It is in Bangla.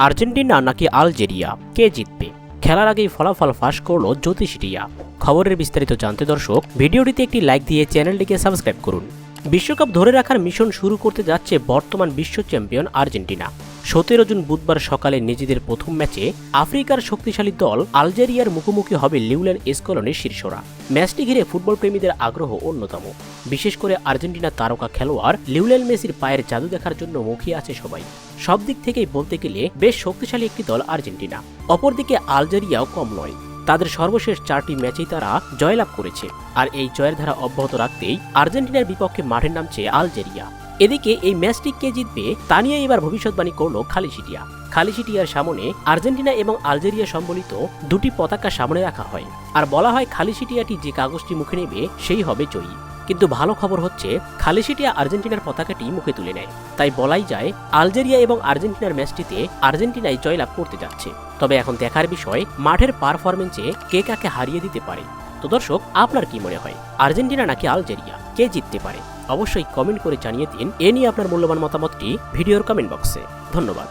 আর্জেন্টিনা নাকি আলজেরিয়া, কে জিতবে? খেলার আগেই ফলাফল ফাঁস করল জ্যোতিষীরা। খবরের বিস্তারিত জানতে দর্শক ভিডিওটিতে একটি লাইক দিয়ে চ্যানেলটিকে সাবস্ক্রাইব করুন। বিশ্বকাপ ধরে রাখার মিশন শুরু করতে যাচ্ছে বর্তমান বিশ্ব চ্যাম্পিয়ন আর্জেন্টিনা। 17 জুন বুধবার সকালে নিজেদের প্রথম ম্যাচে আফ্রিকার শক্তিশালী দল আলজেরিয়ার মুখোমুখি হবে লিওনেল স্কলনির শীর্ষরা। ম্যাচটি ঘিরে ফুটবল প্রেমীদের আগ্রহ অন্যতম, বিশেষ করে আর্জেন্টিনার তারকা খেলোয়াড় লিওনেল মেসির পায়ের জাদু দেখার জন্য মুখিয়ে আছে সবাই। সব দিক থেকেই বলতে গেলে বেশ শক্তিশালী একটি দল আর্জেন্টিনা। অপরদিকে আলজেরিয়াও কম নয়, তাদের সর্বশেষ 4টি ম্যাচেই তারা জয়লাভ করেছে। আর এই জয়ের ধারা অব্যাহত রাখতেই আর্জেন্টিনার বিপক্ষে মাঠে নামছে আলজেরিয়া। এদিকে এই ম্যাচটি কে জিতবে তা নিয়ে এবার ভবিষ্যৎবাণী করল খালিশিটিয়া। খালিশিটিয়ার সামনে আর্জেন্টিনা এবং আলজেরিয়া সম্বলিত দুটি পতাকা সামনে রাখা হয়, আর বলা হয় খালিশিটিয়াটি যে কাগজটি মুখে নেবে সেই হবে জয়ী। কিন্তু ভালো খবর হচ্ছে খালিশিটিয়া আর্জেন্টিনার পতাকাটি মুখে তুলে নেয়, তাই বলাই যায় আলজেরিয়া এবং আর্জেন্টিনার ম্যাচটিতে আর্জেন্টিনাই জয়লাভ করতে যাচ্ছে। তবে এখন দেখার বিষয় মাঠের পারফরমেন্সে কে কাকে হারিয়ে দিতে পারে। তো দর্শক, আপনার কি মনে হয়, আর্জেন্টিনা নাকি আলজেরিয়া, কে জিততে পারে? অবশ্যই কমেন্ট করে জানিয়ে দিন। এ নিয়ে আপনার মূল্যবান মতামতটি ভিডিওর কমেন্ট বক্সে। ধন্যবাদ।